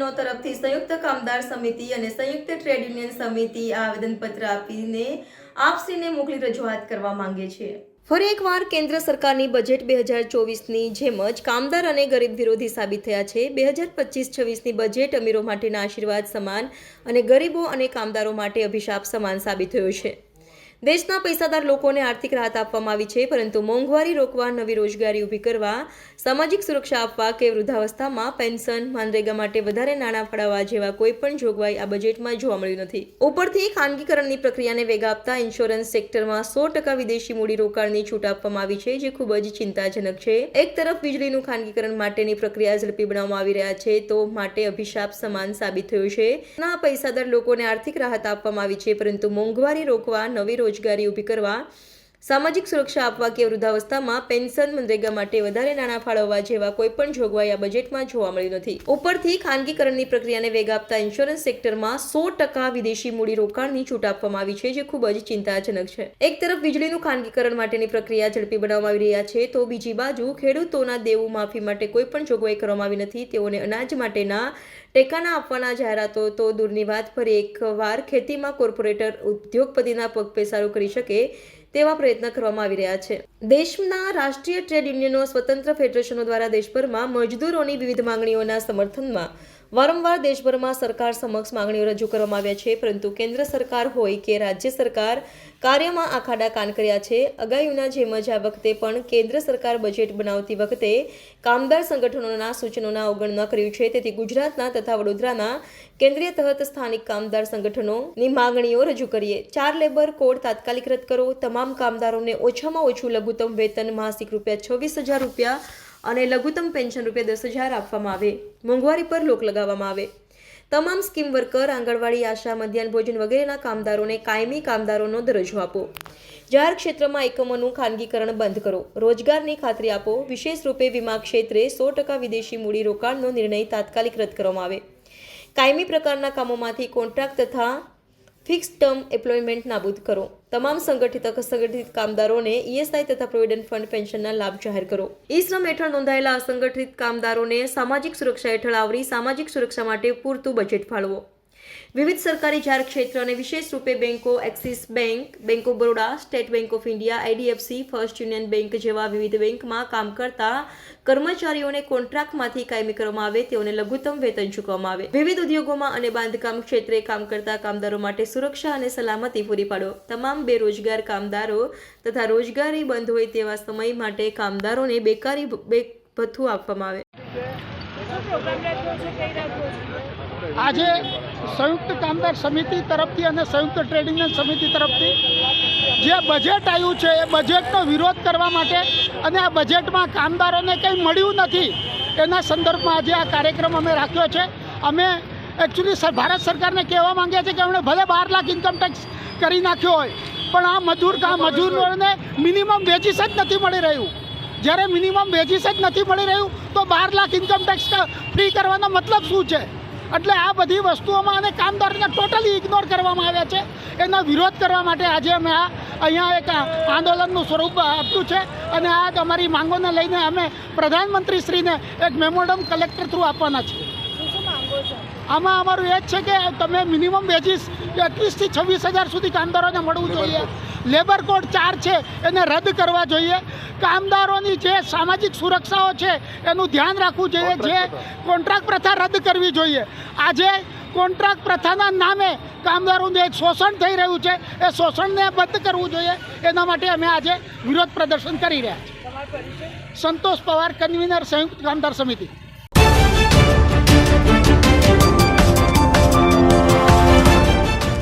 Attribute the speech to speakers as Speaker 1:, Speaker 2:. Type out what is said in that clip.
Speaker 1: યુનિયનો તરફથી સંયુક્ત કામદાર સમિતિ અને સંયુક્ત ટ્રેડ યુનિયન સમિતિ આ આવેદનપત્ર આપીને આપશ્રીને મોકલી રજૂઆત કરવા માંગે છે। ફરી એકવાર કેન્દ્ર સરકારની બજેટ 2024ની જેમ જ કામદાર અને ગરીબ વિરોધી સાબિત થયા છે। 2025-26ની બજેટ અમીરો માટેના આશીર્વાદ સમાન અને ગરીબો અને કામદારો માટે અભિશાપ સમાન સાબિત થયો છે। દેશના પૈસાદાર લોકોને આર્થિક રાહત આપવામાં આવી છે, પરંતુ મોંઘવારી રોકવા, નવી રોજગારી ઊભી કરવા, સામાજિક સુરક્ષા આપવા કે વૃદ્ધાવસ્થામાં પેન્શન, મનરેગા માટે વધારે નાણાં ફાળવવા જેવા કોઈ પણ જોગવાઈ આ બજેટમાં જોવા મળ્યું નથી। ઉપરથી ખાનગીકરણની પ્રક્રિયાને વેગ આપતા ઇન્સ્યોરન્સ સેક્ટરમાં 100% વિદેશી મૂડીરોકાણની છૂટ આપવામાં આવી છે, જે ખૂબ જ ચિંતાજનક છે। એક તરફ વીજળીનું ખાનગીકરણ માટેની પ્રક્રિયા ઝડપી બનાવવામાં આવી રહ્યા છે, તો માટે અભિશાપ સમાન સાબિત થયું છે। ના પૈસાદાર લોકોને આર્થિક રાહત આપવામાં આવી છે, પરંતુ મોંઘવારી રોકવા, નવી રોજગારી ઊભી કરવા, સામાજિક સુરક્ષા આપવા કે વૃદ્ધાવસ્થામાં પેન્શન, મનરેગા માટે વધારે નાણાં ફાળવવા જેવા કોઈ પણ જોગવાઈ આ બજેટમાં જોવા મળી નથી। ઉપરથી ખાનગીકરણની પ્રક્રિયાને વેગ આપતા ઇન્સ્યોરન્સ સેક્ટરમાં 100% વિદેશી મૂડીરોકાણની છૂટ આપવામાં આવી છે, જે ખૂબ જ ચિંતાજનક છે। એક તરફ વીજળીનું ખાનગીકરણ માટેની પ્રક્રિયા ઝડપી બનાવવામાં આવી રહ્યા છે, તો બીજી બાજુ ખેડૂતોના દેવું માફી માટે કોઈ પણ જોગવાઈ કરવામાં આવી નથી। તેઓને અનાજ માટેના ટેકાના આપવાના જાહેરાતો તો દૂરની વાત, ફરી એકવાર ખેતીમાં કોર્પોરેટર ઉદ્યોગપતિના પગપેસારો કરી શકે તેવા પ્રયત્ન કરવામાં આવી રહ્યા છે। દેશના રાષ્ટ્રીય ટ્રેડ યુનિયનો, સ્વતંત્ર ફેડરેશનો દ્વારા દેશભરમાં મજદૂરોની વિવિધ માંગણીઓના સમર્થનમાં વારંવાર દેશભરમાં સરકાર સમક્ષ માંગણીઓ રજૂ કરવામાં આવ્યા છે, પરંતુ કેન્દ્ર સરકાર હોય કે રાજ્ય સરકાર કાર્યમાં આખાડા કાન કર્યા છે। અગાઉના જેમ જ આ વખતે પણ કેન્દ્ર સરકાર બજેટ બનાવતી વખતે કામદાર સંગઠનોના સૂચનોના અવગણના કર્યું છે। તેથી ગુજરાતના તથા વડોદરાના કેન્દ્રીય તહત સ્થાનિક કામદાર સંગઠનોની માંગણીઓ રજૂ કરીએ। 4 લેબર કોડ તાત્કાલિક રદ કરો, તમામ કામદારોને ઓછામાં ઓછું લઘુત્તમ વેતન માસિક ₹26,000 અને લઘુત્તમ પેન્શન ₹10,000 આપવામાં આવે। મોંઘવારી પર રોક લગાવવામાં આવે। તમામ સ્કીમ વર્કર, આંગણવાડી, આશા, મધ્યાહન ભોજન વગેરેના કામદારોને કાયમી કામદારોનો દરજ્જો આપો। જાહેર ક્ષેત્રમાં એકમોનું ખાનગીકરણ બંધ કરો। રોજગારની ખાતરી આપો। વિશેષ રૂપે વીમા ક્ષેત્રે 100% વિદેશી મૂડીરોકાણનો નિર્ણય તાત્કાલિક રદ કરવામાં આવે। કાયમી પ્રકારના કામોમાંથી કોન્ટ્રાક્ટ તથા ફિક્સ ટર્મ એમ્પ્લોયમેન્ટ નાબૂદ કરો। તમામ સંગઠિત અસંગઠિત કામદારોને ઈએસઆઈ તથા પ્રોવિડન્ટ ફંડ પેન્શનના લાભ જાહેર કરો। ઈ શ્રમ હેઠળ નોંધાયેલા અસંગઠિત કામદારોને સામાજિક સુરક્ષા હેઠળ આવરી સામાજિક સુરક્ષા માટે પૂરતું બજેટ ફાળવો। વિવિધ સરકારી જાહેર ક્ષેત્ર અને વિશેષ રૂપે બેંકો, axis bank, bank of Baroda, state bank of India, IDFC, first union bank જેવા વિવિધ બેંકમાં કામ કરતા કર્મચારીઓને કોન્ટ્રાક્ટમાંથી કાયમી કરવામાં આવે। તેઓને લઘુત્તમ વેતન ચૂકવવામાં આવે। વિવિધ ઉદ્યોગોમાં અને બાંધકામ ક્ષેત્રે કામ કરતા કામદારો માટે સુરક્ષા અને સલામતી પૂરી પાડો। તમામ બેરોજગાર કામદારો તથા રોજગારી બંધ હોય તેવા સમય માટે કામદારોને બેકારી ભથ્થું આપવામાં આવે।
Speaker 2: આજે સંયુક્ત કામદાર સમિતિ તરફથી અને સંયુક્ત ટ્રેડ યુનિયન સમિતિ તરફથી જે બજેટ આવ્યું છે એ બજેટનો વિરોધ કરવા માટે અને આ બજેટમાં કામદારોને કંઈ મળ્યું નથી એના સંદર્ભમાં આજે આ કાર્યક્રમ અમે રાખ્યો છે। અમે એકચ્યુઅલી ભારત સરકારને કહેવા માંગીએ છીએ કે એમણે ભલે 12 લાખ ઇન્કમ ટેક્સ કરી નાખ્યો હોય, પણ આ મજૂરોને મિનિમમ વેજીસ જ નથી મળી રહ્યું। જ્યારે મિનિમમ વેજીસ જ નથી મળી રહ્યું તો 12 લાખ ઇન્કમ ટેક્સ ફ્રી કરવાનો મતલબ શું છે? એટલે આ બધી વસ્તુઓમાં અને કામદારોને ટોટલી ઇગ્નોર કરવામાં આવ્યા છે। એનો વિરોધ કરવા માટે આજે અમે અહીંયા એક આંદોલનનું સ્વરૂપ આપ્યું છે અને આ અમારી માંગોને લઈને અમે પ્રધાનમંત્રીશ્રીને એક મેમોરન્ડમ કલેક્ટર થ્રુ આપવાના છીએ। આમાં અમારું એ જ છે કે તમે મિનિમમ વેજીસ 21,000 થી 26,000 સુધી કામદારોને મળવું જોઈએ। લેબર કોડ 4 છે એને રદ કરવા જોઈએ। કામદારોની જે સામાજિક સુરક્ષાઓ છે એનું ધ્યાન રાખવું જોઈએ। જે કોન્ટ્રાક્ટ પ્રથા રદ કરવી જોઈએ। આજે કોન્ટ્રાક્ટ પ્રથાના નામે કામદારોનું એક શોષણ થઈ રહ્યું છે, એ શોષણને બંધ કરવું જોઈએ। એના માટે અમે આજે વિરોધ પ્રદર્શન કરી રહ્યા છીએ। સંતોષ પવાર, કન્વીનર, સંયુક્ત કામદાર સમિતિ।